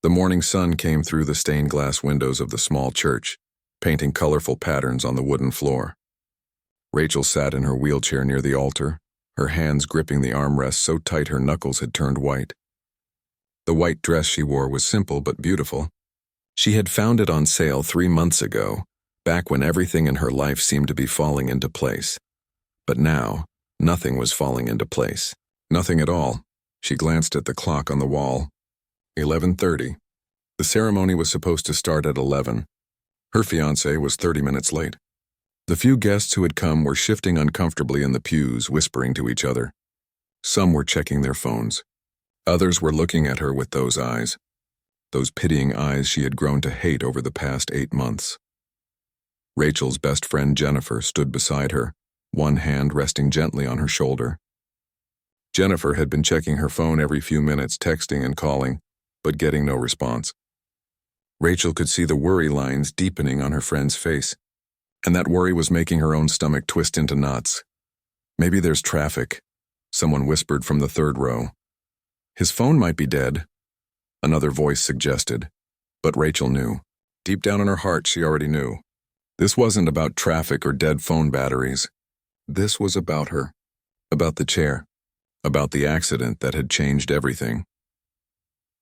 The morning sun came through the stained glass windows of the small church, painting colorful patterns on the wooden floor. Rachel sat in her wheelchair near the altar, her hands gripping the armrests so tight her knuckles had turned white. The white dress she wore was simple but beautiful. She had found it on sale 3 months ago, back when everything in her life seemed to be falling into place. But now, nothing was falling into place. Nothing at all. She glanced at the clock on the wall. 11:30. The ceremony was supposed to start at 11. Her fiancé was 30 minutes late. The few guests who had come were shifting uncomfortably in the pews, whispering to each other. Some were checking their phones. Others were looking at her with those eyes. Those pitying eyes she had grown to hate over the past 8 months. Rachel's best friend Jennifer stood beside her, one hand resting gently on her shoulder. Jennifer had been checking her phone every few minutes, texting and calling, but getting no response. Rachel could see the worry lines deepening on her friend's face, and that worry was making her own stomach twist into knots. Maybe there's traffic, someone whispered from the third row. His phone might be dead, another voice suggested, but Rachel knew. Deep down in her heart, she already knew. This wasn't about traffic or dead phone batteries. This was about her, about the chair, about the accident that had changed everything.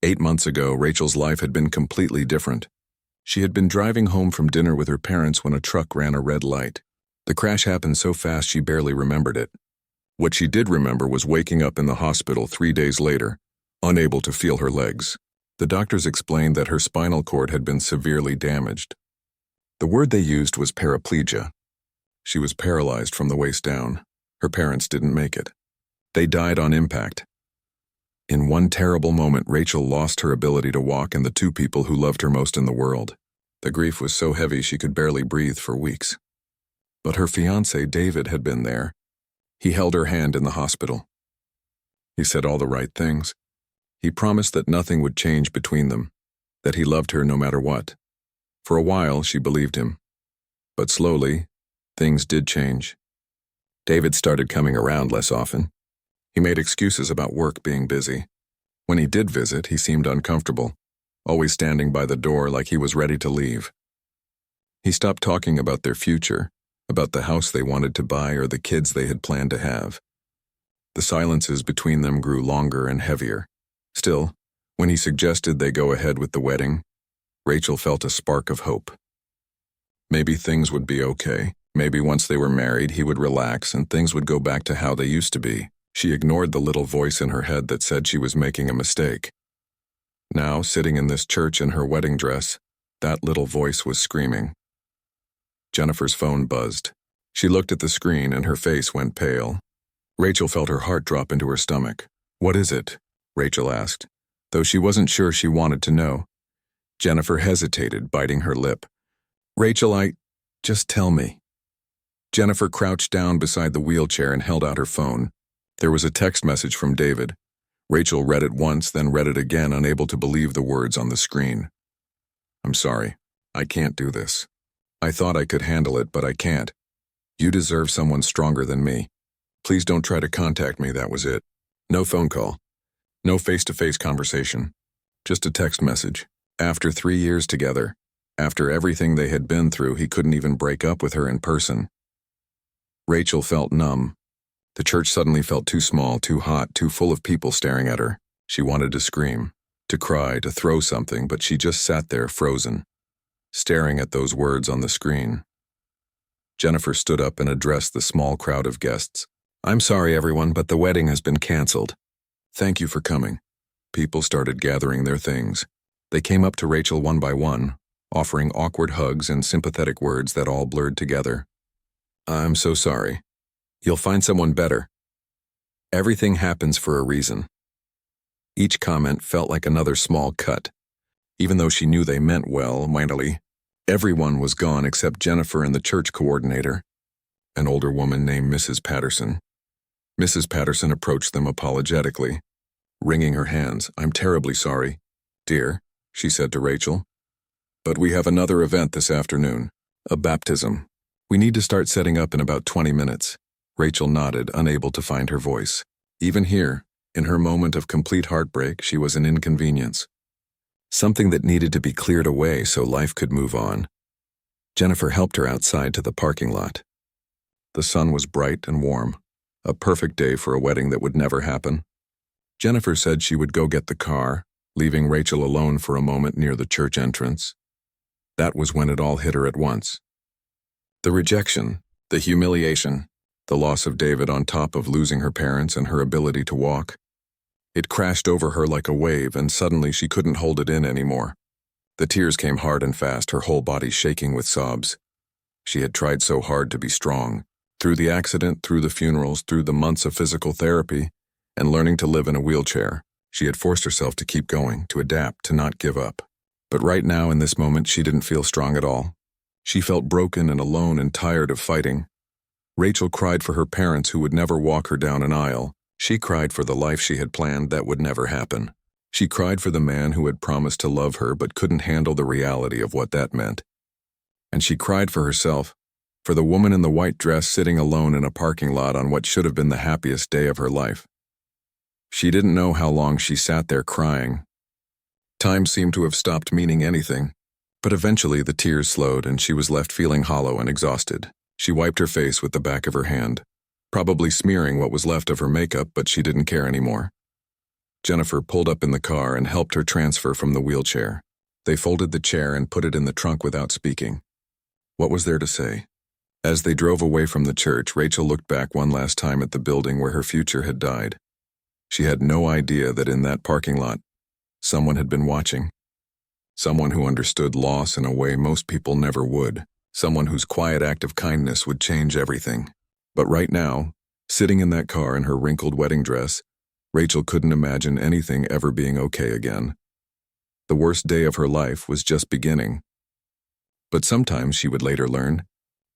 8 months ago, Rachel's life had been completely different. She had been driving home from dinner with her parents when a truck ran a red light. The crash happened so fast she barely remembered it. What she did remember was waking up in the hospital 3 days later, unable to feel her legs. The doctors explained that her spinal cord had been severely damaged. The word they used was paraplegia. She was paralyzed from the waist down. Her parents didn't make it. They died on impact. In one terrible moment, Rachel lost her ability to walk and the 2 people who loved her most in the world. The grief was so heavy she could barely breathe for weeks. But her fiancé, David, had been there. He held her hand in the hospital. He said all the right things. He promised that nothing would change between them, that he loved her no matter what. For a while, she believed him. But slowly, things did change. David started coming around less often. He made excuses about work being busy. When he did visit, he seemed uncomfortable, always standing by the door like he was ready to leave. He stopped talking about their future, about the house they wanted to buy or the kids they had planned to have. The silences between them grew longer and heavier. Still, when he suggested they go ahead with the wedding, Rachel felt a spark of hope. Maybe things would be okay. Maybe once they were married, he would relax and things would go back to how they used to be. She ignored the little voice in her head that said she was making a mistake. Now, sitting in this church in her wedding dress, that little voice was screaming. Jennifer's phone buzzed. She looked at the screen and her face went pale. Rachel felt her heart drop into her stomach. "What is it?" Rachel asked, though she wasn't sure she wanted to know. Jennifer hesitated, biting her lip. "Rachel, just tell me." Jennifer crouched down beside the wheelchair and held out her phone. There was a text message from David. Rachel read it once, then read it again, unable to believe the words on the screen. "I'm sorry. I can't do this. I thought I could handle it, but I can't. You deserve someone stronger than me. Please don't try to contact me." That was it. No phone call. No face-to-face conversation. Just a text message. After 3 years together, after everything they had been through, he couldn't even break up with her in person. Rachel felt numb. The church suddenly felt too small, too hot, too full of people staring at her. She wanted to scream, to cry, to throw something, but she just sat there frozen, staring at those words on the screen. Jennifer stood up and addressed the small crowd of guests. "I'm sorry, everyone, but the wedding has been canceled. Thank you for coming." People started gathering their things. They came up to Rachel one by one, offering awkward hugs and sympathetic words that all blurred together. "I'm so sorry. You'll find someone better. Everything happens for a reason." Each comment felt like another small cut. Even though she knew they meant well, mightily, everyone was gone except Jennifer and the church coordinator, an older woman named Mrs. Patterson. Mrs. Patterson approached them apologetically, wringing her hands. "I'm terribly sorry, dear," she said to Rachel. "But we have another event this afternoon, a baptism. We need to start setting up in about 20 minutes. Rachel nodded, unable to find her voice. Even here, in her moment of complete heartbreak, she was an inconvenience. something that needed to be cleared away so life could move on. Jennifer helped her outside to the parking lot. The sun was bright and warm, a perfect day for a wedding that would never happen. Jennifer said she would go get the car, leaving Rachel alone for a moment near the church entrance. That was when it all hit her at once. The rejection, the humiliation, the loss of David on top of losing her parents and her ability to walk. It crashed over her like a wave, and suddenly she couldn't hold it in anymore. The tears came hard and fast, her whole body shaking with sobs. She had tried so hard to be strong. Through the accident, through the funerals, through the months of physical therapy, and learning to live in a wheelchair, she had forced herself to keep going, to adapt, to not give up. But right now, in this moment, she didn't feel strong at all. She felt broken and alone and tired of fighting. Rachel cried for her parents who would never walk her down an aisle. She cried for the life she had planned that would never happen. She cried for the man who had promised to love her but couldn't handle the reality of what that meant. And she cried for herself, for the woman in the white dress sitting alone in a parking lot on what should have been the happiest day of her life. She didn't know how long she sat there crying. Time seemed to have stopped meaning anything, but eventually the tears slowed and she was left feeling hollow and exhausted. She wiped her face with the back of her hand, probably smearing what was left of her makeup, but she didn't care anymore. Jennifer pulled up in the car and helped her transfer from the wheelchair. They folded the chair and put it in the trunk without speaking. What was there to say? As they drove away from the church, Rachel looked back one last time at the building where her future had died. She had no idea that in that parking lot, someone had been watching. Someone who understood loss in a way most people never would. Someone whose quiet act of kindness would change everything. But right now, sitting in that car in her wrinkled wedding dress, Rachel couldn't imagine anything ever being okay again. The worst day of her life was just beginning. But sometimes, she would later learn,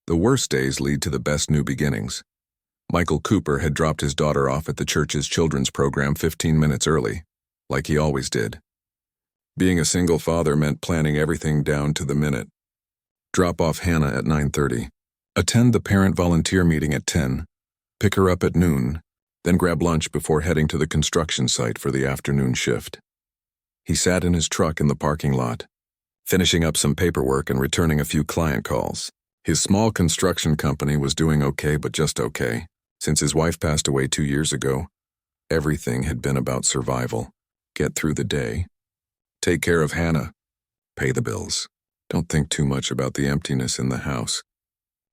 the worst days lead to the best new beginnings. Michael Cooper had dropped his daughter off at the church's children's program 15 minutes early, like he always did. Being a single father meant planning everything down to the minute. Drop off Hannah at 9:30. Attend the parent volunteer meeting at 10. Pick her up at noon, then grab lunch before heading to the construction site for the afternoon shift. He sat in his truck in the parking lot, finishing up some paperwork and returning a few client calls. His small construction company was doing okay, but just okay. Since his wife passed away 2 years ago, everything had been about survival. Get through the day. Take care of Hannah. Pay the bills. Don't think too much about the emptiness in the house,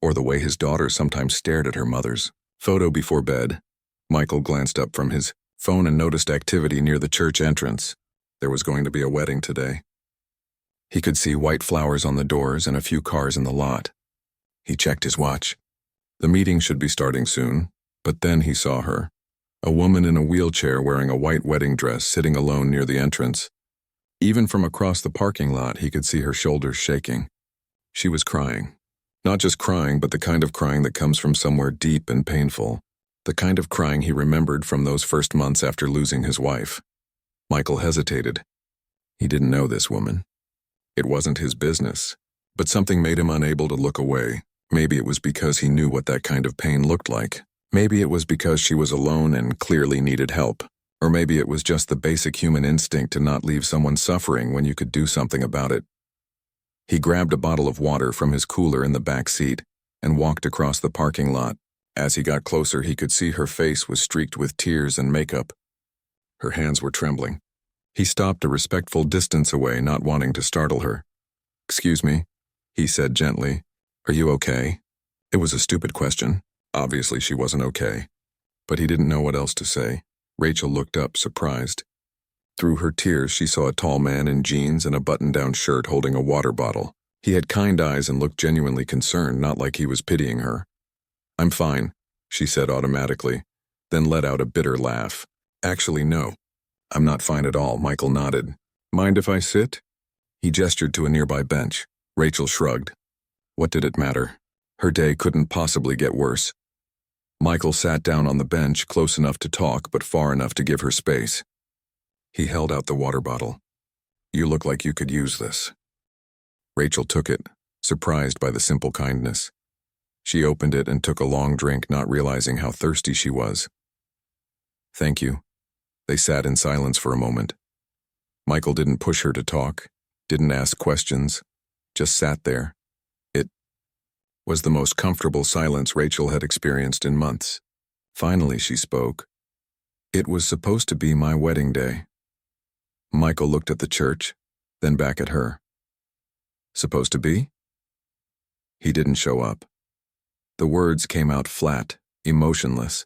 or the way his daughter sometimes stared at her mother's photo before bed. Michael glanced up from his phone and noticed activity near the church entrance. There was going to be a wedding today. He could see white flowers on the doors and a few cars in the lot. He checked his watch. The meeting should be starting soon, but then he saw her, a woman in a wheelchair wearing a white wedding dress sitting alone near the entrance. Even from across the parking lot, he could see her shoulders shaking. She was crying. Not just crying, but the kind of crying that comes from somewhere deep and painful. The kind of crying he remembered from those first months after losing his wife. Michael hesitated. He didn't know this woman. It wasn't his business, but something made him unable to look away. Maybe it was because he knew what that kind of pain looked like. Maybe it was because she was alone and clearly needed help. Or maybe it was just the basic human instinct to not leave someone suffering when you could do something about it. He grabbed a bottle of water from his cooler in the back seat and walked across the parking lot. As he got closer, he could see her face was streaked with tears and makeup. Her hands were trembling. He stopped a respectful distance away, not wanting to startle her. "Excuse me," he said gently. "Are you okay?" It was a stupid question. Obviously she wasn't okay. But he didn't know what else to say. Rachel looked up, surprised. Through her tears, she saw a tall man in jeans and a button-down shirt holding a water bottle. He had kind eyes and looked genuinely concerned, not like he was pitying her. "I'm fine," she said automatically, then let out a bitter laugh. "Actually, no. I'm not fine at all," Michael nodded. "Mind if I sit?" He gestured to a nearby bench. Rachel shrugged. What did it matter? Her day couldn't possibly get worse. Michael sat down on the bench, close enough to talk but far enough to give her space. He held out the water bottle. "You look like you could use this." Rachel took it, surprised by the simple kindness. She opened it and took a long drink, not realizing how thirsty she was. "Thank you." They sat in silence for a moment. Michael didn't push her to talk, didn't ask questions, just sat there. It was the most comfortable silence Rachel had experienced in months. Finally, she spoke. It was supposed to be my wedding day. Michael looked at the church, then back at her. Supposed to be? He didn't show up. The words came out flat, emotionless.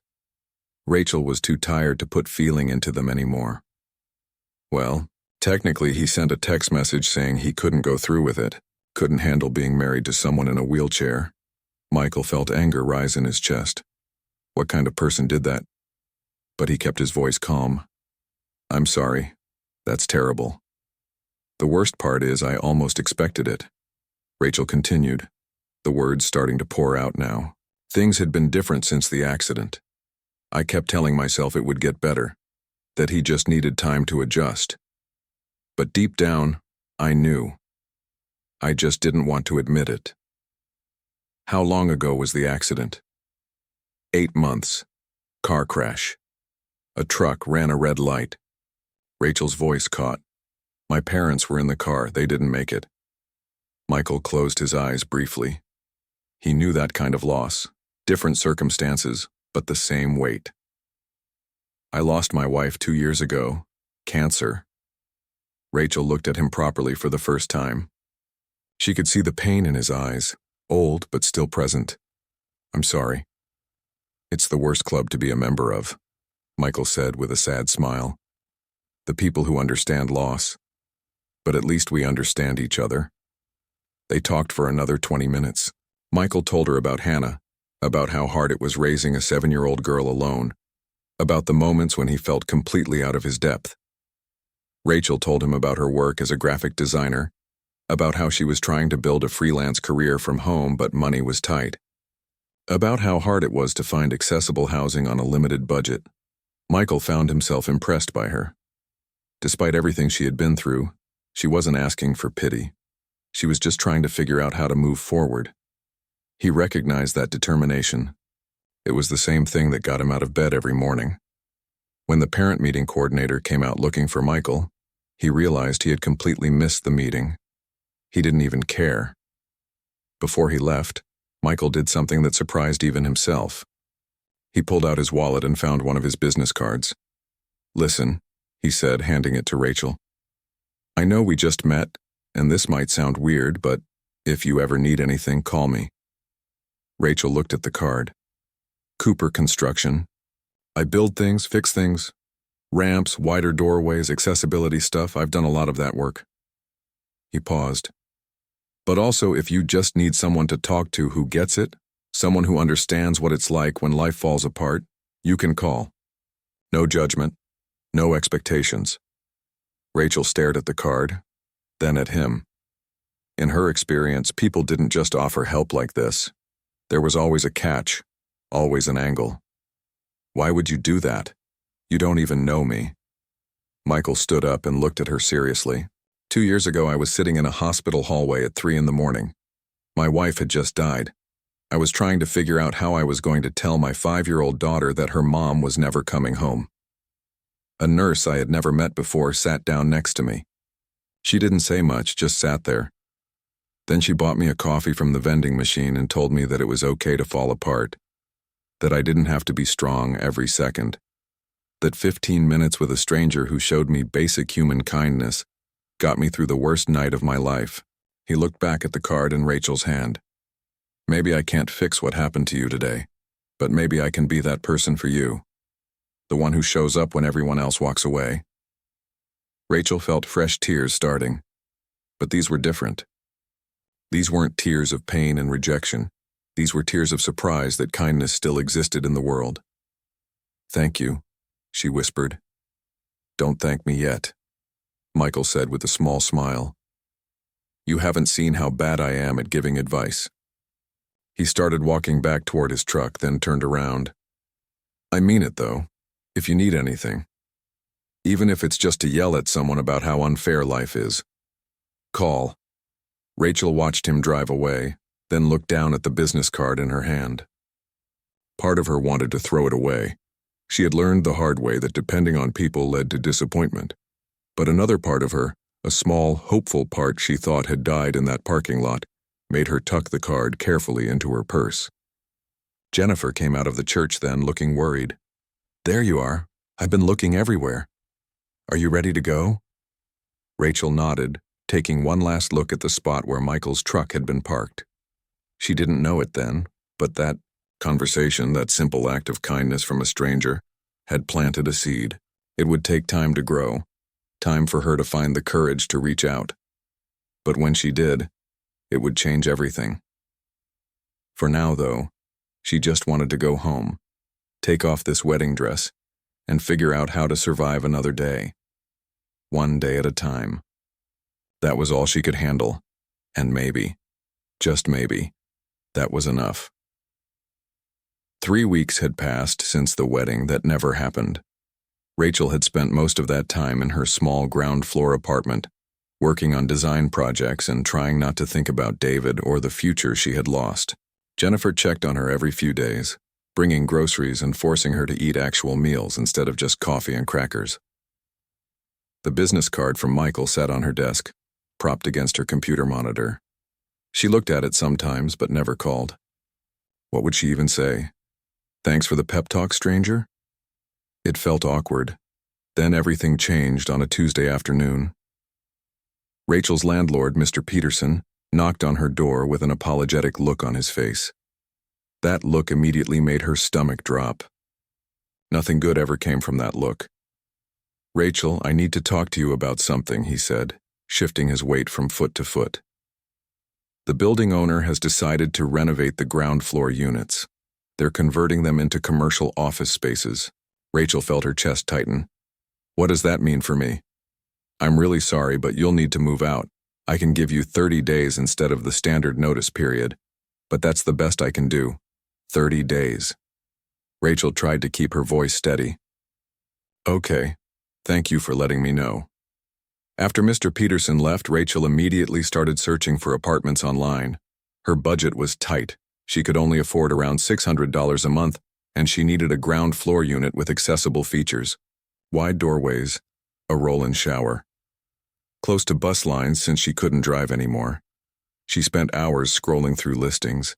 Rachel was too tired to put feeling into them anymore. Well, technically he sent a text message saying he couldn't go through with it, couldn't handle being married to someone in a wheelchair. Michael felt anger rise in his chest. What kind of person did that? But he kept his voice calm. I'm sorry. That's terrible. The worst part is I almost expected it. Rachel continued, the words starting to pour out now. Things had been different since the accident. I kept telling myself it would get better, that he just needed time to adjust. But deep down, I knew. I just didn't want to admit it. How long ago was the accident? 8 months. Car crash. A truck ran a red light. Rachel's voice caught. My parents were in the car, they didn't make it. Michael closed his eyes briefly. He knew that kind of loss. Different circumstances, but the same weight. I lost my wife 2 years ago. Cancer. Rachel looked at him properly for the first time. She could see the pain in his eyes, old but still present. I'm sorry. It's the worst club to be a member of, Michael said with a sad smile. The people who understand loss. But at least we understand each other. They talked for another 20 minutes. Michael told her about Hannah, about how hard it was raising a 7-year-old girl alone, about the moments when he felt completely out of his depth. Rachel told him about her work as a graphic designer, about how she was trying to build a freelance career from home but money was tight, about how hard it was to find accessible housing on a limited budget. Michael found himself impressed by her. Despite everything she had been through, she wasn't asking for pity. She was just trying to figure out how to move forward. He recognized that determination. It was the same thing that got him out of bed every morning. When the parent meeting coordinator came out looking for Michael, he realized he had completely missed the meeting. He didn't even care. Before he left, Michael did something that surprised even himself. He pulled out his wallet and found one of his business cards. Listen, he said, handing it to Rachel. I know we just met, and this might sound weird, but if you ever need anything, call me. Rachel looked at the card. Cooper Construction. I build things, fix things. Ramps, wider doorways, accessibility stuff. I've done a lot of that work. He paused. But also, if you just need someone to talk to who gets it, someone who understands what it's like when life falls apart, you can call. No judgment, no expectations. Rachel stared at the card, then at him. In her experience, people didn't just offer help like this. There was always a catch, always an angle. Why would you do that? You don't even know me. Michael stood up and looked at her seriously. 2 years ago, I was sitting in a hospital hallway at 3 a.m. My wife had just died. I was trying to figure out how I was going to tell my 5-year-old daughter that her mom was never coming home. A nurse I had never met before sat down next to me. She didn't say much, just sat there. Then she bought me a coffee from the vending machine and told me that it was okay to fall apart, that I didn't have to be strong every second, that 15 minutes with a stranger who showed me basic human kindness got me through the worst night of my life. He looked back at the card in Rachel's hand. Maybe I can't fix what happened to you today, but maybe I can be that person for you, the one who shows up when everyone else walks away. Rachel felt fresh tears starting, but these were different. These weren't tears of pain and rejection. These were tears of surprise that kindness still existed in the world. Thank you, she whispered. Don't thank me yet, Michael said with a small smile. You haven't seen how bad I am at giving advice. He started walking back toward his truck, then turned around. I mean it, though, if you need anything. Even if it's just to yell at someone about how unfair life is. Call. Rachel watched him drive away, then looked down at the business card in her hand. Part of her wanted to throw it away. She had learned the hard way that depending on people led to disappointment. But another part of her, a small, hopeful part she thought had died in that parking lot, made her tuck the card carefully into her purse. Jennifer came out of the church then, looking worried. "There you are. I've been looking everywhere. Are you ready to go?" Rachel nodded, taking one last look at the spot where Michael's truck had been parked. She didn't know it then, but that conversation, that simple act of kindness from a stranger, had planted a seed. It would take time to grow, time for her to find the courage to reach out. But when she did, it would change everything. For now, though, she just wanted to go home, take off this wedding dress, and figure out how to survive another day. One day at a time. That was all she could handle, and maybe, just maybe, that was enough. 3 weeks had passed since the wedding that never happened. Rachel had spent most of that time in her small ground-floor apartment, working on design projects and trying not to think about David or the future she had lost. Jennifer checked on her every few days, bringing groceries and forcing her to eat actual meals instead of just coffee and crackers. The business card from Michael sat on her desk, propped against her computer monitor. She looked at it sometimes, but never called. What would she even say? "Thanks for the pep talk, stranger?" It felt awkward. Then everything changed on a Tuesday afternoon. Rachel's landlord, Mr. Peterson, knocked on her door with an apologetic look on his face. That look immediately made her stomach drop. Nothing good ever came from that look. "Rachel, I need to talk to you about something," he said, shifting his weight from foot to foot. "The building owner has decided to renovate the ground floor units. They're converting them into commercial office spaces." Rachel felt her chest tighten. "What does that mean for me?" "I'm really sorry, but you'll need to move out. I can give you 30 days instead of the standard notice period, but that's the best I can do. 30 days. Rachel tried to keep her voice steady. "Okay, thank you for letting me know." After Mr. Peterson left, Rachel immediately started searching for apartments online. Her budget was tight. She could only afford around $600 a month, and she needed a ground floor unit with accessible features. Wide doorways, a roll-in shower. Close to bus lines since she couldn't drive anymore. She spent hours scrolling through listings.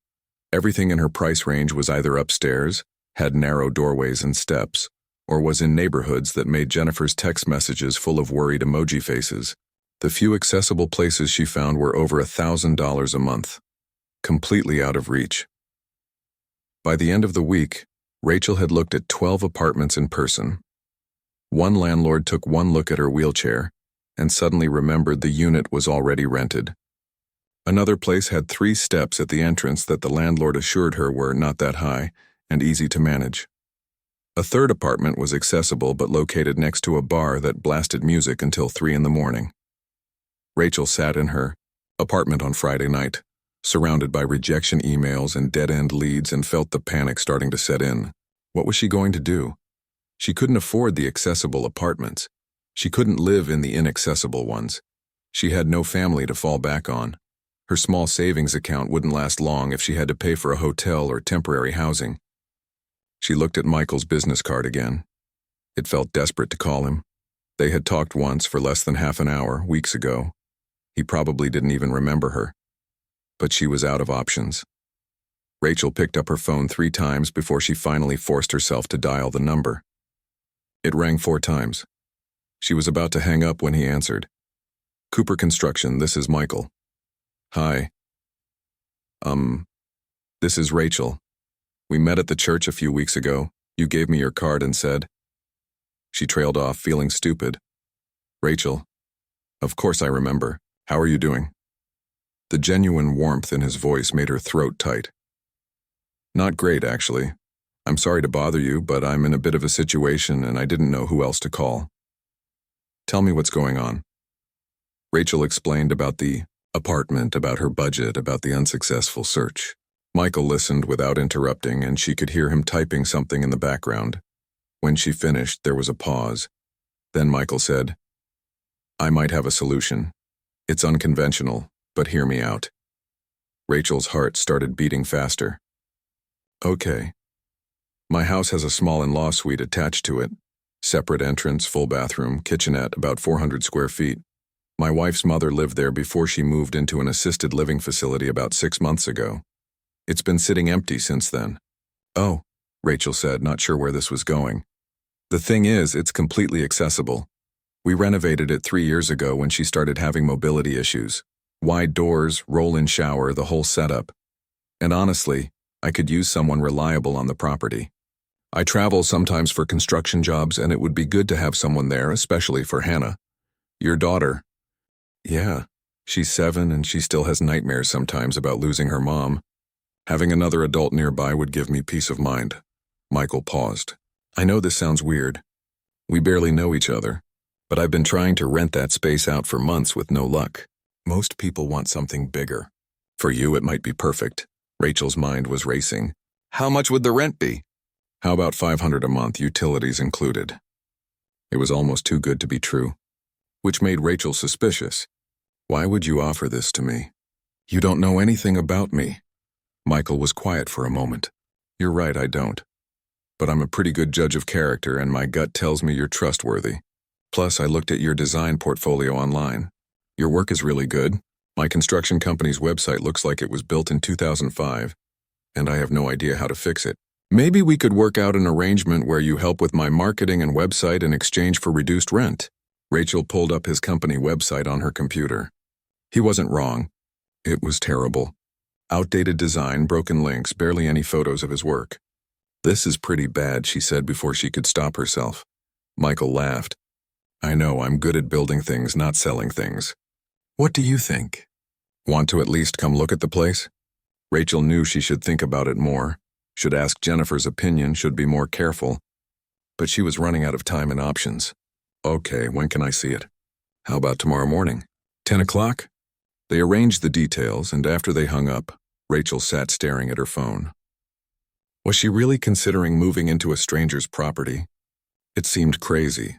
Everything in her price range was either upstairs, had narrow doorways and steps, or was in neighborhoods that made Jennifer's text messages full of worried emoji faces. The few accessible places she found were over $1,000 a month, completely out of reach. By the end of the week, Rachel had looked at 12 apartments in person. One landlord took one look at her wheelchair and suddenly remembered the unit was already rented. Another place had 3 steps at the entrance that the landlord assured her were not that high and easy to manage. A third apartment was accessible but located next to a bar that blasted music until 3 in the morning. Rachel sat in her apartment on Friday night, surrounded by rejection emails and dead-end leads, and felt the panic starting to set in. What was she going to do? She couldn't afford the accessible apartments. She couldn't live in the inaccessible ones. She had no family to fall back on. Her small savings account wouldn't last long if she had to pay for a hotel or temporary housing. She looked at Michael's business card again. It felt desperate to call him. They had talked once for less than half an hour, weeks ago. He probably didn't even remember her. But she was out of options. Rachel picked up her phone 3 times before she finally forced herself to dial the number. It rang 4 times. She was about to hang up when he answered. "Cooper Construction, this is Michael." "Hi. This is Rachel. We met at the church a few weeks ago. You gave me your card and said..." She trailed off, feeling stupid. "Rachel, of course I remember. How are you doing?" The genuine warmth in his voice made her throat tight. "Not great, actually. I'm sorry to bother you, but I'm in a bit of a situation and I didn't know who else to call." "Tell me what's going on." Rachel explained about the apartment, about her budget, about the unsuccessful search. Michael listened without interrupting, and she could hear him typing something in the background. When she finished, there was a pause. Then Michael said, "I might have a solution. It's unconventional, but hear me out." Rachel's heart started beating faster. "Okay. My house has a small in-law suite attached to it. Separate entrance, full bathroom, kitchenette, about 400 square feet. My wife's mother lived there before she moved into an assisted living facility about 6 months ago. It's been sitting empty since then. Oh, Rachel said, not sure where this was going. The thing is, it's completely accessible. We renovated it 3 years ago when she started having mobility issues. Wide doors, roll-in shower, the whole setup. And honestly, I could use someone reliable on the property. I travel sometimes for construction jobs, and it would be good to have someone there, especially for Hannah. Your daughter. Yeah, she's 7 and she still has nightmares sometimes about losing her mom. Having another adult nearby would give me peace of mind. Michael paused. I know this sounds weird. We barely know each other, but I've been trying to rent that space out for months with no luck. Most people want something bigger. For you, it might be perfect. Rachel's mind was racing. How much would the rent be? How about $500 a month, utilities included? It was almost too good to be true, which made Rachel suspicious. Why would you offer this to me? You don't know anything about me. Michael was quiet for a moment. You're right, I don't. But I'm a pretty good judge of character, and my gut tells me you're trustworthy. Plus, I looked at your design portfolio online. Your work is really good. My construction company's website looks like it was built in 2005, and I have no idea how to fix it. Maybe we could work out an arrangement where you help with my marketing and website in exchange for reduced rent. Rachel pulled up his company website on her computer. He wasn't wrong. It was terrible. Outdated design, broken links, barely any photos of his work. This is pretty bad, she said before she could stop herself. Michael laughed. I know, I'm good at building things, not selling things. What do you think? Want to at least come look at the place? Rachel knew she should think about it more, should ask Jennifer's opinion, should be more careful. But she was running out of time and options. Okay, when can I see it? How about tomorrow morning? 10 o'clock? They arranged the details, and after they hung up, Rachel sat staring at her phone. Was she really considering moving into a stranger's property? It seemed crazy.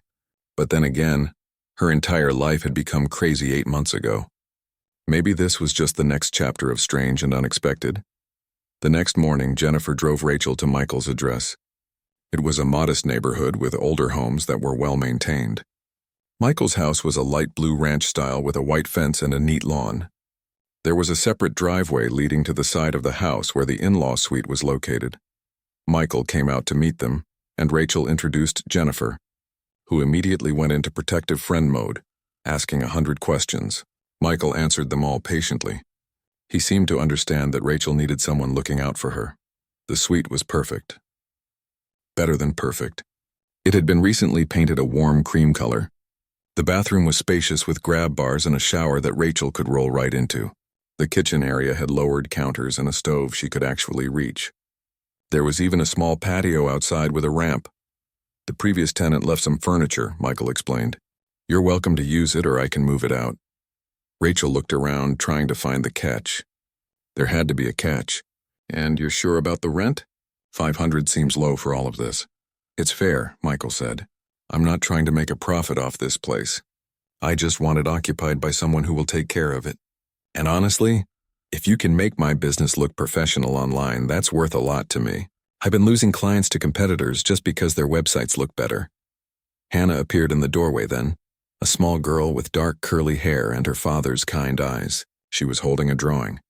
But then again, her entire life had become crazy 8 months ago. Maybe this was just the next chapter of strange and unexpected. The next morning, Jennifer drove Rachel to Michael's address. It was a modest neighborhood with older homes that were well maintained. Michael's house was a light blue ranch style with a white fence and a neat lawn. There was a separate driveway leading to the side of the house where the in-law suite was located. Michael came out to meet them, and Rachel introduced Jennifer, who immediately went into protective friend mode, asking 100 questions. Michael answered them all patiently. He seemed to understand that Rachel needed someone looking out for her. The suite was perfect. Better than perfect. It had been recently painted a warm cream color. The bathroom was spacious with grab bars and a shower that Rachel could roll right into. The kitchen area had lowered counters and a stove she could actually reach. There was even a small patio outside with a ramp. The previous tenant left some furniture, Michael explained. You're welcome to use it or I can move it out. Rachel looked around, trying to find the catch. There had to be a catch. And you're sure about the rent? $500 seems low for all of this. It's fair, Michael said. I'm not trying to make a profit off this place. I just want it occupied by someone who will take care of it. And honestly, if you can make my business look professional online, that's worth a lot to me. I've been losing clients to competitors just because their websites look better. Hannah appeared in the doorway then, a small girl with dark curly hair and her father's kind eyes. She was holding a drawing.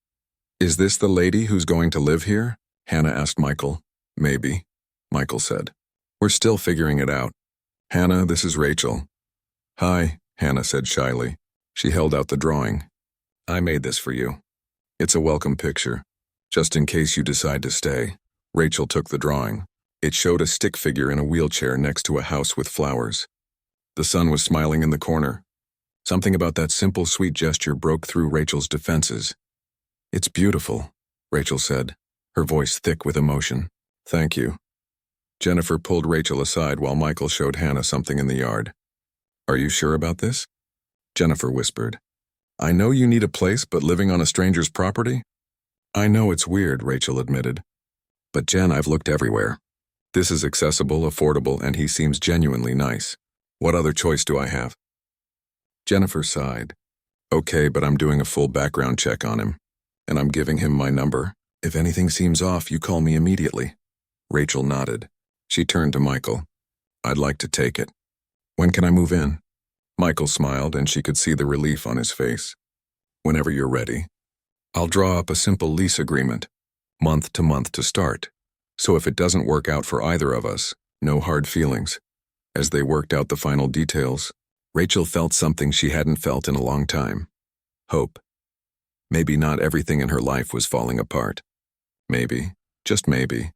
Is this the lady who's going to live here? Hannah asked Michael. Maybe, Michael said. We're still figuring it out. Hannah, this is Rachel. Hi, Hannah said shyly. She held out the drawing. I made this for you. It's a welcome picture, just in case you decide to stay. Rachel took the drawing. It showed a stick figure in a wheelchair next to a house with flowers. The sun was smiling in the corner. Something about that simple, sweet gesture broke through Rachel's defenses. It's beautiful, Rachel said, her voice thick with emotion. Thank you. Jennifer pulled Rachel aside while Michael showed Hannah something in the yard. Are you sure about this? Jennifer whispered. I know you need a place, but living on a stranger's property? I know it's weird, Rachel admitted. But Jen, I've looked everywhere. This is accessible, affordable, and he seems genuinely nice. What other choice do I have? Jennifer sighed. Okay, but I'm doing a full background check on him, and I'm giving him my number. If anything seems off, you call me immediately. Rachel nodded. She turned to Michael. I'd like to take it. When can I move in? Michael smiled, and she could see the relief on his face. Whenever you're ready. I'll draw up a simple lease agreement, month to start. So if it doesn't work out for either of us, no hard feelings. As they worked out the final details, Rachel felt something she hadn't felt in a long time. Hope. Maybe not everything in her life was falling apart. Maybe, just maybe,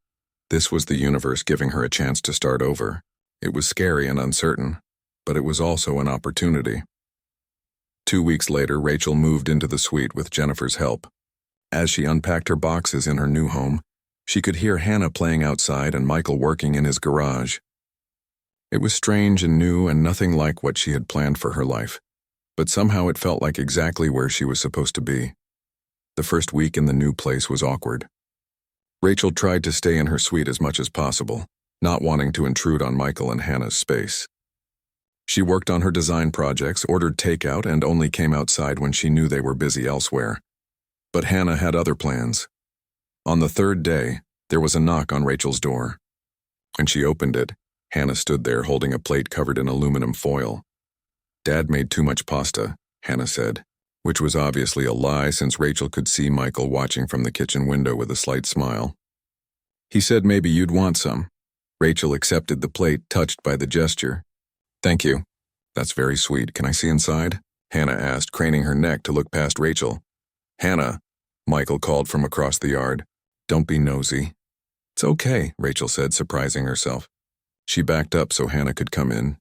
this was the universe giving her a chance to start over. It was scary and uncertain, but it was also an opportunity. 2 weeks later, Rachel moved into the suite with Jennifer's help. As she unpacked her boxes in her new home, she could hear Hannah playing outside and Michael working in his garage. It was strange and new and nothing like what she had planned for her life, but somehow it felt like exactly where she was supposed to be. The first week in the new place was awkward. Rachel tried to stay in her suite as much as possible, not wanting to intrude on Michael and Hannah's space. She worked on her design projects, ordered takeout, and only came outside when she knew they were busy elsewhere. But Hannah had other plans. On the third day, there was a knock on Rachel's door. When she opened it, Hannah stood there holding a plate covered in aluminum foil. Dad made too much pasta, Hannah said, which was obviously a lie since Rachel could see Michael watching from the kitchen window with a slight smile. He said maybe you'd want some. Rachel accepted the plate, touched by the gesture. Thank you. That's very sweet. Can I see inside? Hannah asked, craning her neck to look past Rachel. Hannah, Michael called from across the yard. Don't be nosy. It's okay, Rachel said, surprising herself. She backed up so Hannah could come in.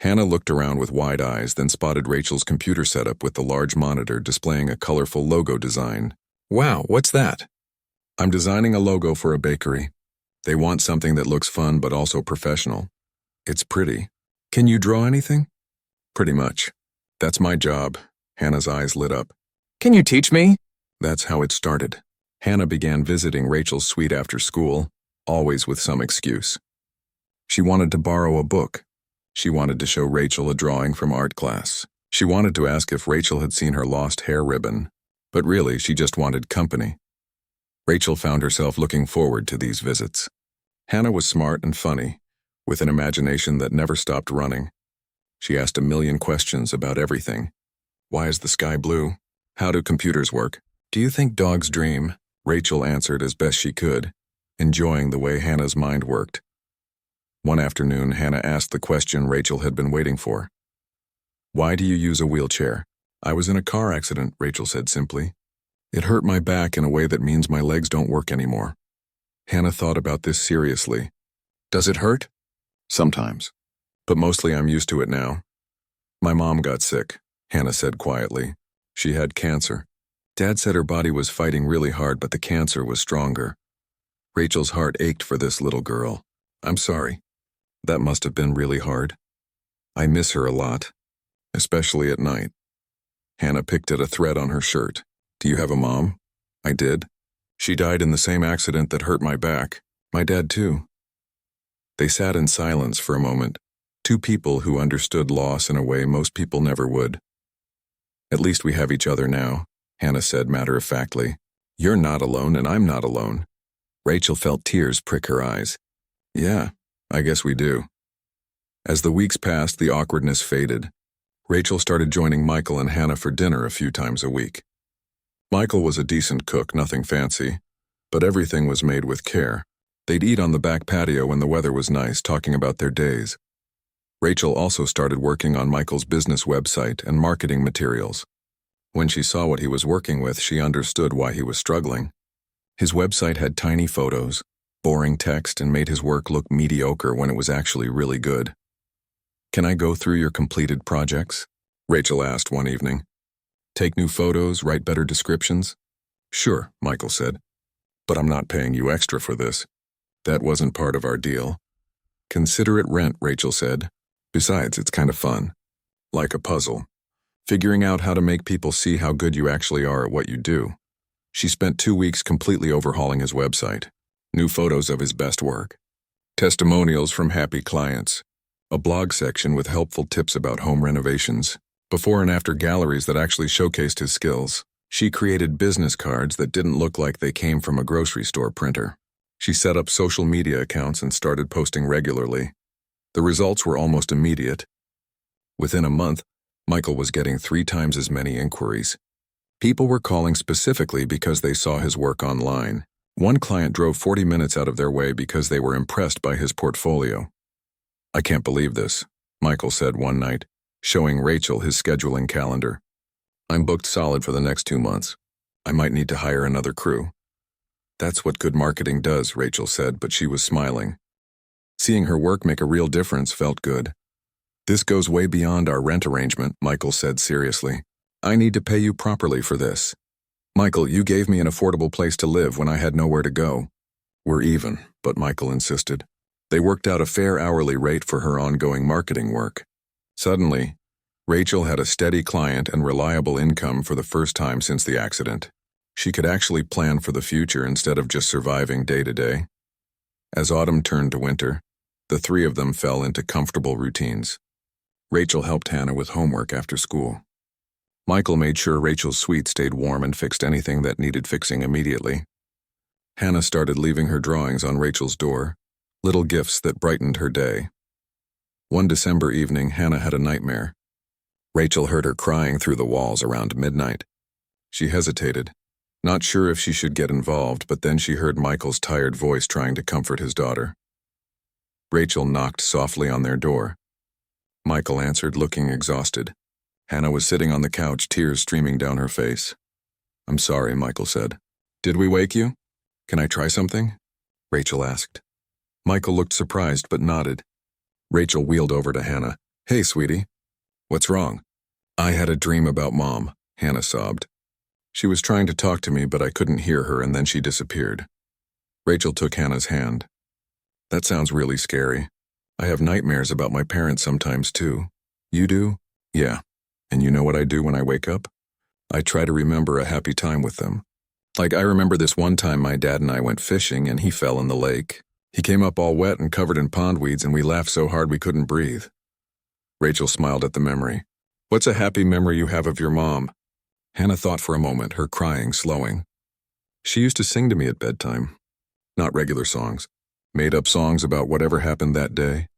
Hannah looked around with wide eyes, then spotted Rachel's computer setup with the large monitor displaying a colorful logo design. Wow, what's that? I'm designing a logo for a bakery. They want something that looks fun but also professional. It's pretty. Can you draw anything? Pretty much. That's my job. Hannah's eyes lit up. Can you teach me? That's how it started. Hannah began visiting Rachel's suite after school, always with some excuse. She wanted to borrow a book. She wanted to show Rachel a drawing from art class. She wanted to ask if Rachel had seen her lost hair ribbon. But really, she just wanted company. Rachel found herself looking forward to these visits. Hannah was smart and funny, with an imagination that never stopped running. She asked a million questions about everything. Why is the sky blue? How do computers work? Do you think dogs dream? Rachel answered as best she could, enjoying the way Hannah's mind worked. One afternoon, Hannah asked the question Rachel had been waiting for. Why do you use a wheelchair? I was in a car accident, Rachel said simply. It hurt my back in a way that means my legs don't work anymore. Hannah thought about this seriously. Does it hurt? Sometimes. But mostly I'm used to it now. My mom got sick, Hannah said quietly. She had cancer. Dad said her body was fighting really hard, but the cancer was stronger. Rachel's heart ached for this little girl. I'm sorry. That must have been really hard. I miss her a lot, especially at night. Hannah picked at a thread on her shirt. Do you have a mom? I did. She died in the same accident that hurt my back. My dad too. They sat in silence for a moment, two people who understood loss in a way most people never would. At least we have each other now, Hannah said matter-of-factly. You're not alone and I'm not alone. Rachel felt tears prick her eyes. Yeah, I guess we do. As the weeks passed, the awkwardness faded. Rachel started joining Michael and Hannah for dinner a few times a week. Michael was a decent cook, nothing fancy, but everything was made with care. They'd eat on the back patio when the weather was nice, talking about their days. Rachel also started working on Michael's business website and marketing materials. When she saw what he was working with, she understood why he was struggling. His website had tiny photos, boring text, and made his work look mediocre when it was actually really good. Can I go through your completed projects? Rachel asked one evening. Take new photos, write better descriptions? Sure, Michael said. But I'm not paying you extra for this. That wasn't part of our deal. Consider it rent, Rachel said. Besides, it's kind of fun. Like a puzzle. Figuring out how to make people see how good you actually are at what you do. She spent 2 weeks completely overhauling his website. New photos of his best work. Testimonials from happy clients. A blog section with helpful tips about home renovations. Before and after galleries that actually showcased his skills. She created business cards that didn't look like they came from a grocery store printer. She set up social media accounts and started posting regularly. The results were almost immediate. Within a month, Michael was getting 3 times as many inquiries. People were calling specifically because they saw his work online. One client drove 40 minutes out of their way because they were impressed by his portfolio. "I can't believe this," Michael said one night, showing Rachel his scheduling calendar. "I'm booked solid for the next 2 months. I might need to hire another crew." "That's what good marketing does," Rachel said, but she was smiling. Seeing her work make a real difference felt good. "This goes way beyond our rent arrangement," Michael said seriously. "I need to pay you properly for this. Michael, you gave me an affordable place to live when I had nowhere to go." "We're even," but Michael insisted. They worked out a fair hourly rate for her ongoing marketing work. Suddenly, Rachel had a steady client and reliable income for the first time since the accident. She could actually plan for the future instead of just surviving day to day. As autumn turned to winter, the 3 of them fell into comfortable routines. Rachel helped Hannah with homework after school. Michael made sure Rachel's suite stayed warm and fixed anything that needed fixing immediately. Hannah started leaving her drawings on Rachel's door, little gifts that brightened her day. One December evening, Hannah had a nightmare. Rachel heard her crying through the walls around midnight. She hesitated, not sure if she should get involved, but then she heard Michael's tired voice trying to comfort his daughter. Rachel knocked softly on their door. Michael answered, looking exhausted. Hannah was sitting on the couch, tears streaming down her face. "I'm sorry," Michael said. "Did we wake you? Can I try something?" Rachel asked. Michael looked surprised but nodded. Rachel wheeled over to Hannah. "Hey, sweetie. What's wrong?" "I had a dream about Mom," Hannah sobbed. "She was trying to talk to me, but I couldn't hear her, and then she disappeared." Rachel took Hannah's hand. "That sounds really scary. I have nightmares about my parents sometimes, too." "You do?" "Yeah. And you know what I do when I wake up? I try to remember a happy time with them. Like, I remember this one time my dad and I went fishing and he fell in the lake. He came up all wet and covered in pondweeds, and we laughed so hard we couldn't breathe." Rachel smiled at the memory. "What's a happy memory you have of your mom?" Hannah thought for a moment, her crying slowing. "She used to sing to me at bedtime. Not regular songs. Made up songs about whatever happened that day.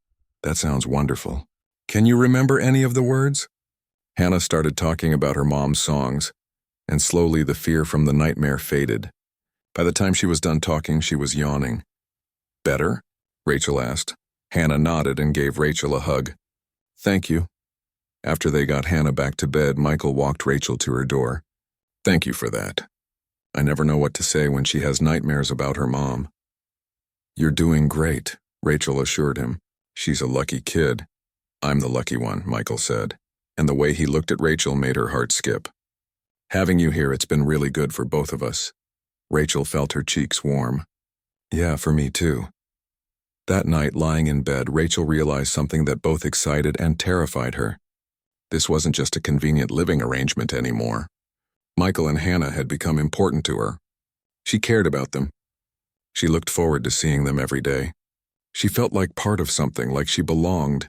That sounds wonderful. Can you remember any of the words?" Hannah started talking about her mom's songs, and slowly the fear from the nightmare faded. By the time she was done talking, she was yawning. "Better?" Rachel asked. Hannah nodded and gave Rachel a hug. "Thank you." After they got Hannah back to bed, Michael walked Rachel to her door. "Thank you for that. I never know what to say when she has nightmares about her mom." "You're doing great," Rachel assured him. "She's a lucky kid." "I'm the lucky one," Michael said, and the way he looked at Rachel made her heart skip. "Having you here, it's been really good for both of us." Rachel felt her cheeks warm. "Yeah, for me too." That night, lying in bed, Rachel realized something that both excited and terrified her. This wasn't just a convenient living arrangement anymore. Michael and Hannah had become important to her. She cared about them. She looked forward to seeing them every day. She felt like part of something, like she belonged.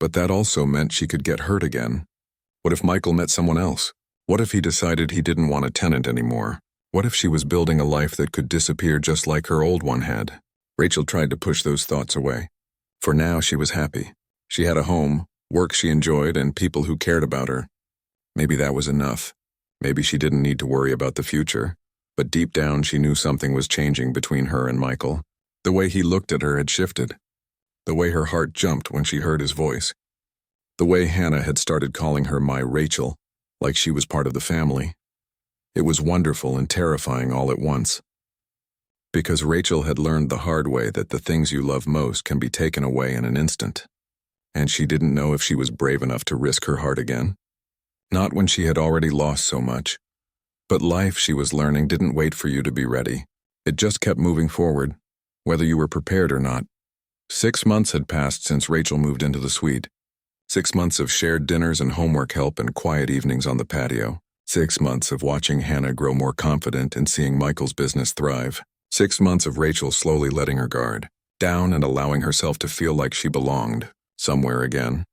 But that also meant she could get hurt again. What if Michael met someone else? What if he decided he didn't want a tenant anymore? What if she was building a life that could disappear just like her old one had? Rachel tried to push those thoughts away. For now, she was happy. She had a home, work she enjoyed, and people who cared about her. Maybe that was enough. Maybe she didn't need to worry about the future. But deep down, she knew something was changing between her and Michael. The way he looked at her had shifted. The way her heart jumped when she heard his voice. The way Hannah had started calling her my Rachel, like she was part of the family. It was wonderful and terrifying all at once. Because Rachel had learned the hard way that the things you love most can be taken away in an instant. And she didn't know if she was brave enough to risk her heart again. Not when she had already lost so much. But life, she was learning, didn't wait for you to be ready. It just kept moving forward, whether you were prepared or not. 6 months had passed since Rachel moved into the suite. 6 months of shared dinners and homework help and quiet evenings on the patio. 6 months of watching Hannah grow more confident and seeing Michael's business thrive. 6 months of Rachel slowly letting her guard down and allowing herself to feel like she belonged somewhere again.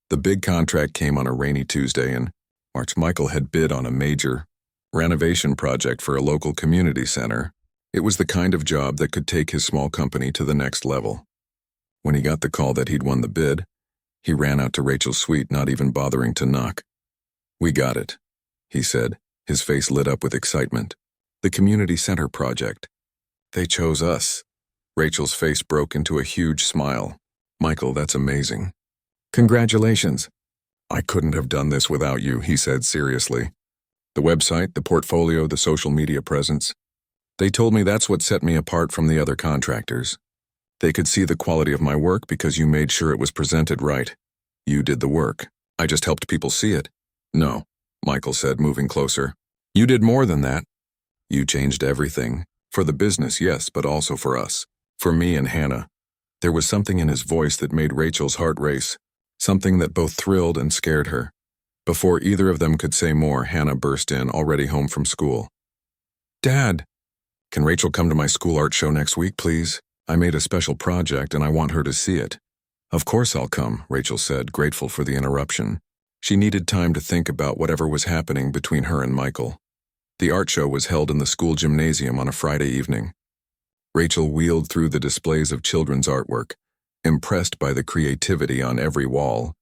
The big contract came on a rainy Tuesday in March. Michael had bid on a major renovation project for a local community center. It was the kind of job that could take his small company to the next level. When he got the call that he'd won the bid, he ran out to Rachel's suite, not even bothering to knock. "We got it," he said, his face lit up with excitement. "The community center project. They chose us." Rachel's face broke into a huge smile. "Michael, that's amazing." "Congratulations." "I couldn't have done this without you," he said seriously. "The website, the portfolio, the social media presence. They told me that's what set me apart from the other contractors. They could see the quality of my work because you made sure it was presented right. You did the work. I just helped people see it." "No," Michael said, moving closer. "You did more than that. You changed everything. For the business, yes, but also for us. For me and Hannah." There was something in his voice that made Rachel's heart race, something that both thrilled and scared her. Before either of them could say more, Hannah burst in, already home from school. "Dad, can Rachel come to my school art show next week, please? I made a special project and I want her to see it." "Of course I'll come," Rachel said, grateful for the interruption. She needed time to think about whatever was happening between her and Michael. The art show was held in the school gymnasium on a Friday evening. Rachel wheeled through the displays of children's artwork, impressed by the creativity on every wall.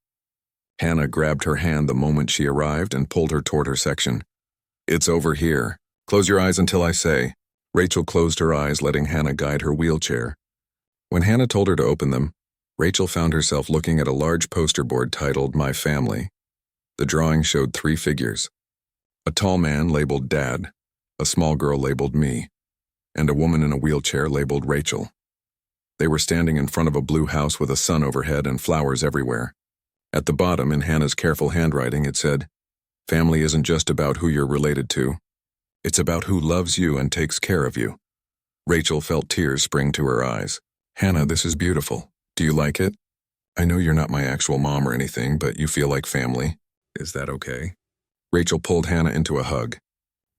Hannah grabbed her hand the moment she arrived and pulled her toward her section. "It's over here. Close your eyes until I say." Rachel closed her eyes, letting Hannah guide her wheelchair. When Hannah told her to open them, Rachel found herself looking at a large poster board titled "My Family." The drawing showed 3 figures. A tall man labeled Dad, a small girl labeled me, and a woman in a wheelchair labeled Rachel. They were standing in front of a blue house with a sun overhead and flowers everywhere. At the bottom, in Hannah's careful handwriting, it said, "Family isn't just about who you're related to. It's about who loves you and takes care of you." Rachel felt tears spring to her eyes. "Hannah, this is beautiful. Do you like it? I know you're not my actual mom or anything, but you feel like family. Is that okay?" Rachel pulled Hannah into a hug.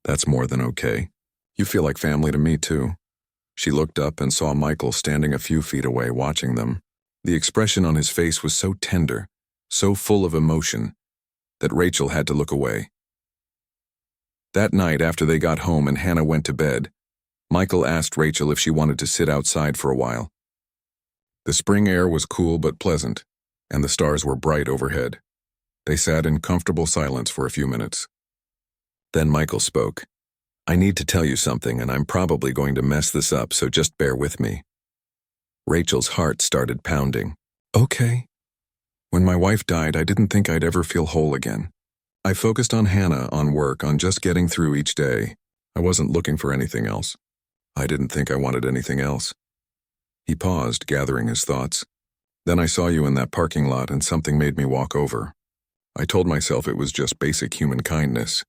"That's more than okay. You feel like family to me, too." She looked up and saw Michael standing a few feet away watching them. The expression on his face was so tender, so full of emotion, that Rachel had to look away. That night, after they got home and Hannah went to bed, Michael asked Rachel if she wanted to sit outside for a while. The spring air was cool but pleasant, and the stars were bright overhead. They sat in comfortable silence for a few minutes. Then Michael spoke. "I need to tell you something, and I'm probably going to mess this up, so just bear with me." Rachel's heart started pounding. "Okay." "When my wife died, I didn't think I'd ever feel whole again. I focused on Hannah, on work, on just getting through each day. I wasn't looking for anything else. I didn't think I wanted anything else." He paused, gathering his thoughts. "Then I saw you in that parking lot and something made me walk over. I told myself it was just basic human kindness,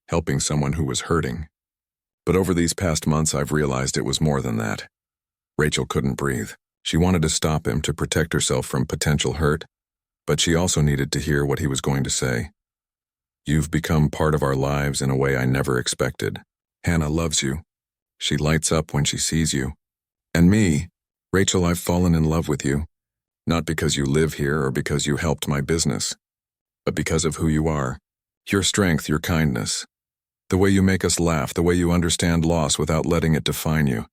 helping someone who was hurting. But over these past months, I've realized it was more than that." Rachel couldn't breathe. She wanted to stop him to protect herself from potential hurt, but she also needed to hear what he was going to say. "You've become part of our lives in a way I never expected. Hannah loves you. She lights up when she sees you. And me, Rachel, I've fallen in love with you, not because you live here or because you helped my business, but because of who you are. Your strength, your kindness. The way you make us laugh, the way you understand loss without letting it define you."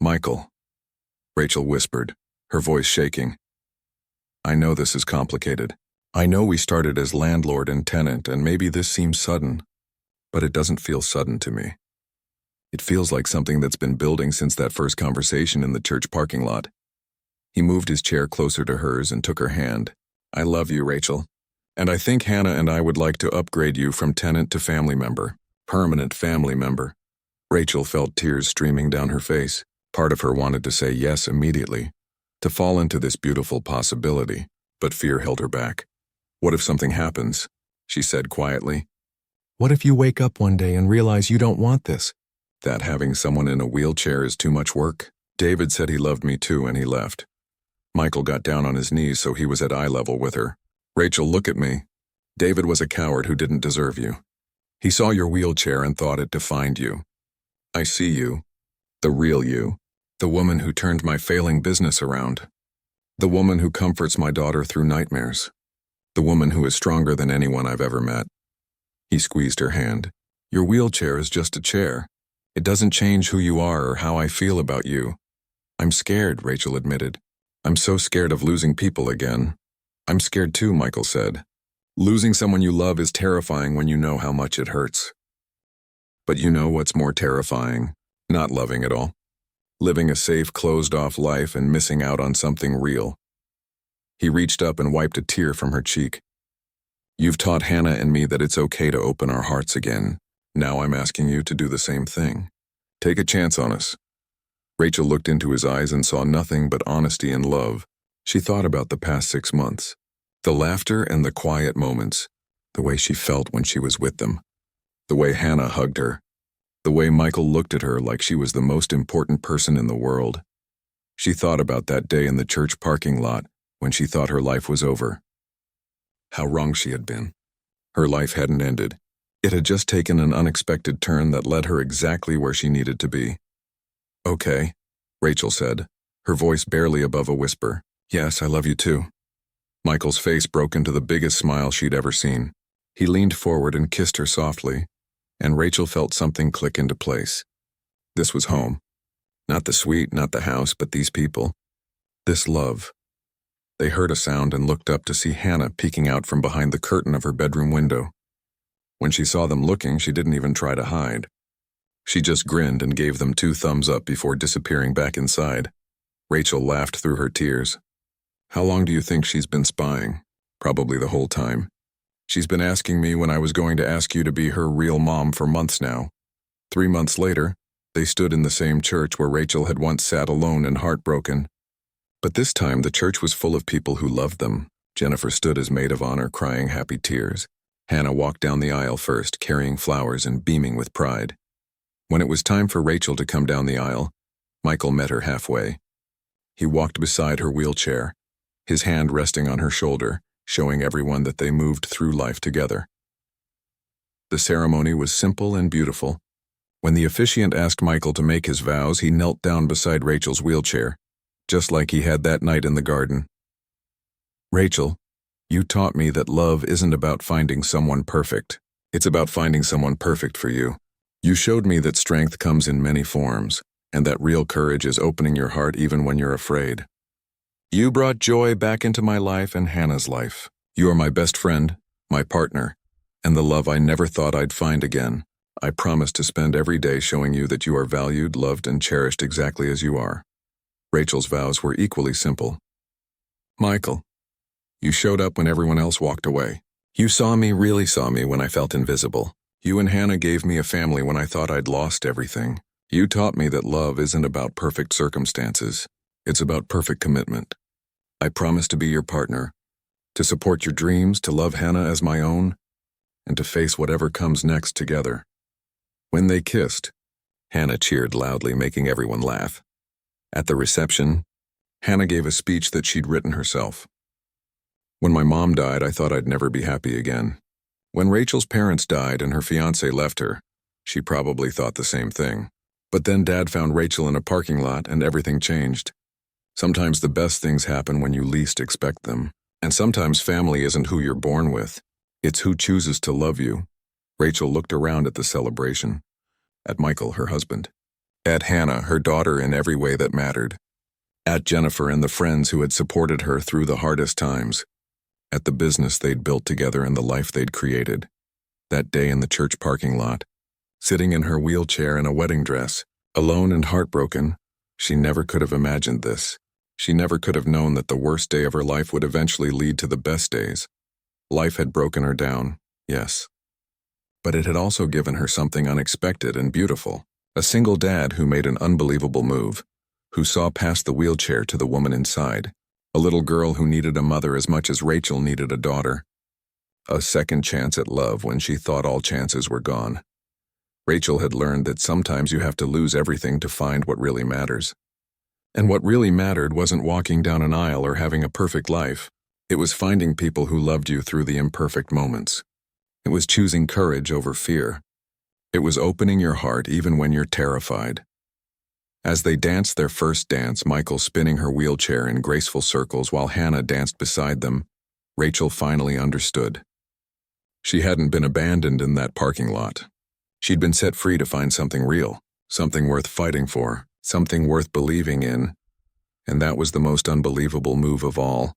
"Michael," Rachel whispered, her voice shaking. "I know this is complicated. I know we started as landlord and tenant, and maybe this seems sudden, but it doesn't feel sudden to me. It feels like something that's been building since that first conversation in the church parking lot." He moved his chair closer to hers and took her hand. "I love you, Rachel. And I think Hannah and I would like to upgrade you from tenant to family member, permanent family member." Rachel felt tears streaming down her face. Part of her wanted to say yes immediately, to fall into this beautiful possibility, but fear held her back. "What if something happens?" she said quietly. "What if you wake up one day and realize you don't want this? That having someone in a wheelchair is too much work? David said he loved me too and he left." Michael got down on his knees so he was at eye level with her. "Rachel, look at me. David was a coward who didn't deserve you. He saw your wheelchair and thought it defined you. I see you, the real you, the woman who turned my failing business around, the woman who comforts my daughter through nightmares, the woman who is stronger than anyone I've ever met." He squeezed her hand. "Your wheelchair is just a chair. It doesn't change who you are or how I feel about you. I'm scared, Rachel admitted. I'm so scared of losing people again. I'm scared too, Michael said. Losing someone you love is terrifying when you know how much it hurts. But you know what's more terrifying? Not loving at all. Living a safe, closed-off life and missing out on something real. He reached up and wiped a tear from her cheek. You've taught Hannah and me that it's okay to open our hearts again. Now I'm asking you to do the same thing. Take a chance on us. Rachel looked into his eyes and saw nothing but honesty and love. She thought about the past 6 months. The laughter and the quiet moments. The way she felt when she was with them. The way Hannah hugged her. The way Michael looked at her like she was the most important person in the world. She thought about that day in the church parking lot when she thought her life was over. How wrong she had been. Her life hadn't ended. It had just taken an unexpected turn that led her exactly where she needed to be. Okay, Rachel said, her voice barely above a whisper. Yes, I love you too. Michael's face broke into the biggest smile she'd ever seen. He leaned forward and kissed her softly, and Rachel felt something click into place. This was home. Not the suite, not the house, but these people. This love. They heard a sound and looked up to see Hannah peeking out from behind the curtain of her bedroom window. When she saw them looking, she didn't even try to hide. She just grinned and gave them 2 thumbs up before disappearing back inside. Rachel laughed through her tears. How long do you think she's been spying? Probably the whole time. She's been asking me when I was going to ask you to be her real mom for months now. 3 months later, they stood in the same church where Rachel had once sat alone and heartbroken. But this time the church was full of people who loved them. Jennifer stood as maid of honor, crying happy tears. Hannah walked down the aisle first, carrying flowers and beaming with pride. When it was time for Rachel to come down the aisle, Michael met her halfway. He walked beside her wheelchair, his hand resting on her shoulder, showing everyone that they moved through life together. The ceremony was simple and beautiful. When the officiant asked Michael to make his vows, he knelt down beside Rachel's wheelchair, just like he had that night in the garden. Rachel, you taught me that love isn't about finding someone perfect. It's about finding someone perfect for you. You showed me that strength comes in many forms, and that real courage is opening your heart even when you're afraid. You brought joy back into my life and Hannah's life. You are my best friend, my partner, and the love I never thought I'd find again. I promise to spend every day showing you that you are valued, loved, and cherished exactly as you are. Rachel's vows were equally simple. Michael, you showed up when everyone else walked away. You really saw me when I felt invisible. You and Hannah gave me a family when I thought I'd lost everything. You taught me that love isn't about perfect circumstances. It's about perfect commitment. I promise to be your partner, to support your dreams, to love Hannah as my own, and to face whatever comes next together. When they kissed, Hannah cheered loudly, making everyone laugh. At the reception, Hannah gave a speech that she'd written herself. When my mom died, I thought I'd never be happy again. When Rachel's parents died and her fiancé left her, she probably thought the same thing. But then Dad found Rachel in a parking lot and everything changed. Sometimes the best things happen when you least expect them. And sometimes family isn't who you're born with. It's who chooses to love you. Rachel looked around at the celebration. At Michael, her husband. At Hannah, her daughter, in every way that mattered. At Jennifer and the friends who had supported her through the hardest times. At the business they'd built together and the life they'd created. That day in the church parking lot, sitting in her wheelchair in a wedding dress, alone and heartbroken, she never could have imagined this. She never could have known that the worst day of her life would eventually lead to the best days. Life had broken her down, yes. But it had also given her something unexpected and beautiful. A single dad who made an unbelievable move, who saw past the wheelchair to the woman inside. A little girl who needed a mother as much as Rachel needed a daughter. A second chance at love when she thought all chances were gone. Rachel had learned that sometimes you have to lose everything to find what really matters. And what really mattered wasn't walking down an aisle or having a perfect life. It was finding people who loved you through the imperfect moments. It was choosing courage over fear. It was opening your heart even when you're terrified. As they danced their first dance, Michael spinning her wheelchair in graceful circles while Hannah danced beside them, Rachel finally understood. She hadn't been abandoned in that parking lot. She'd been set free to find something real, something worth fighting for, something worth believing in, And that was the most unbelievable move of all.